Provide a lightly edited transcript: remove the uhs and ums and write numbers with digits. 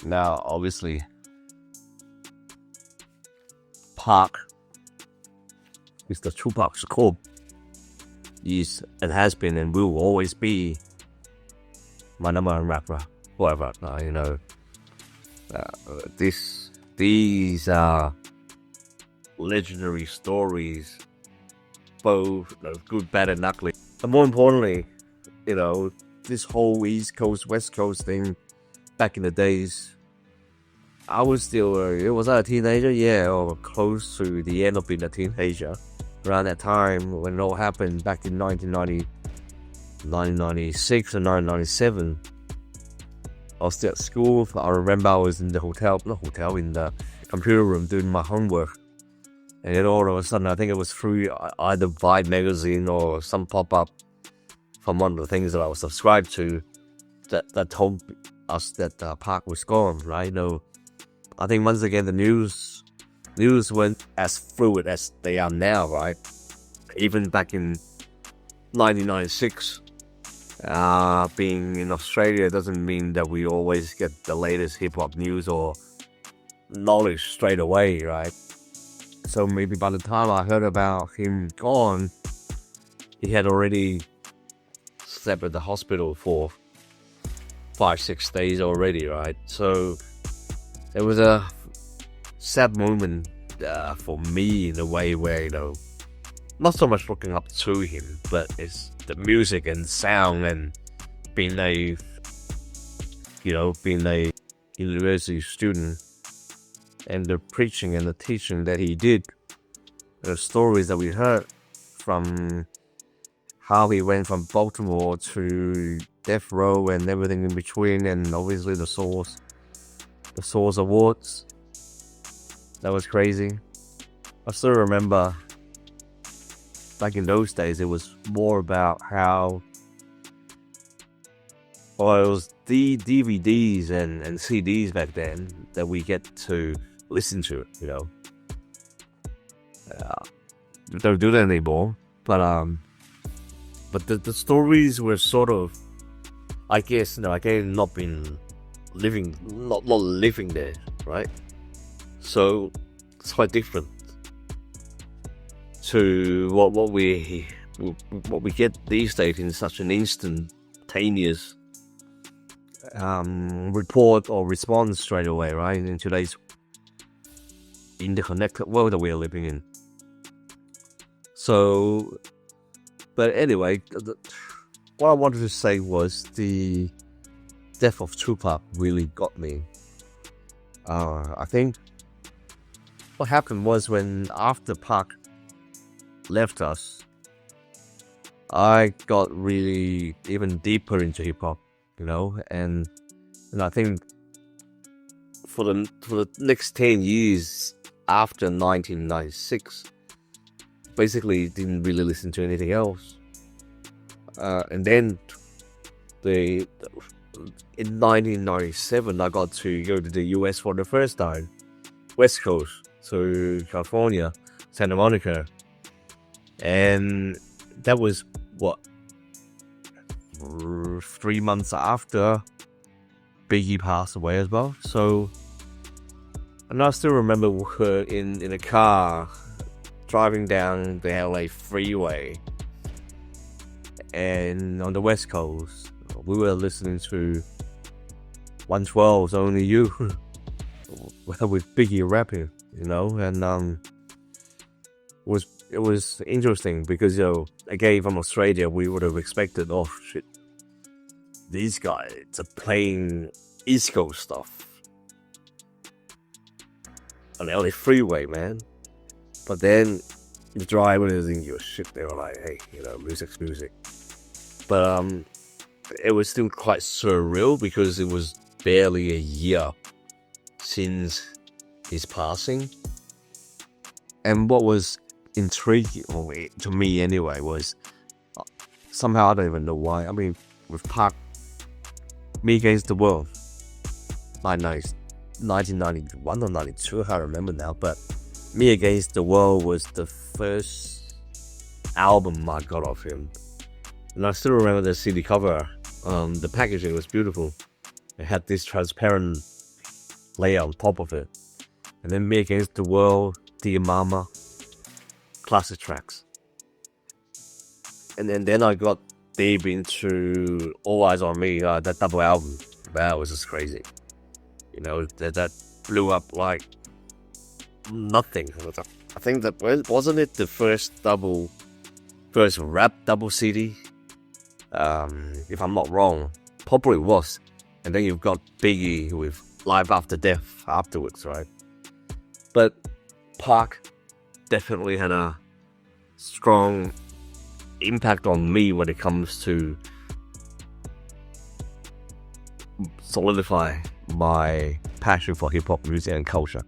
Now, obviously, Pac is the Tupac scope. Is and has been and will always be my number one rapper forever. These are legendary stories, both good, bad, and ugly. And more importantly, this whole East Coast, West Coast thing back in the days, I was still, was I a teenager? Yeah, or close to the end of being a teenager. Around that time when it all happened back in 1996 or 1997. I was still at school. I remember I was in the in the computer room doing my homework. And then all of a sudden, I think it was through either Vibe magazine or some pop-up from one of the things that I was subscribed to that told us that Pac was gone, right? I think once again, the news weren't as fluid as they are now, right? Even back in 1996, being in Australia doesn't mean that we always get the latest hip-hop news or knowledge straight away, right? So maybe by the time I heard about him gone, he had already slept at the hospital for 5-6 days already, right? So it was a sad moment for me in a way where, not so much looking up to him, but it's the music and sound and being a university student and the preaching and the teaching that he did, the stories that we heard from how he went from Baltimore to death row and everything in between, and obviously the Source Awards. That was crazy. I still remember back in those days, it was more about how, it was the DVDs and CDs back then that we get to listen to, don't do that anymore. But the stories were sort of, I guess, again, not living there, right? So it's quite different to what we get these days in such an instantaneous report or response straight away, right? In today's interconnected world that we are living in. So, but anyway, what I wanted to say was the death of Tupac really got me. I think what happened was when after Pac left us, I got really even deeper into hip hop, and I think for the next 10 years after 1996, basically didn't really listen to anything else. And then in 1997, I got to go to the US for the first time, West Coast, so California, Santa Monica. And that was, 3 months after Biggie passed away as well. So, and I still remember her in a car driving down the LA freeway. And on the West Coast, we were listening to 112's Only You with Biggie rapping, and it was interesting because, again, from Australia, we would have expected, oh shit, these guys are playing East Coast stuff on the LA freeway, man. But then the driver is in your shit. They were like, hey, music's music. But it was still quite surreal because it was barely a year since his passing. And what was intriguing, to me anyway, was somehow, I don't even know why. I mean, with Pac, Me Against the World, 1991 or 92, I can't remember now, but Me Against the World was the first album I got of him. And I still remember the CD cover. The packaging was beautiful. It had this transparent layer on top of it. And then Me Against the World, Dear Mama, classic tracks. And then I got deep into All Eyes on Me, that double album. That was just crazy. You know, that blew up like nothing. I think that wasn't it the first rap double CD? If I'm not wrong, probably was. And then you've got Biggie with Life After Death afterwards, right? But Pac definitely had a strong impact on me when it comes to solidify my passion for hip-hop music and culture.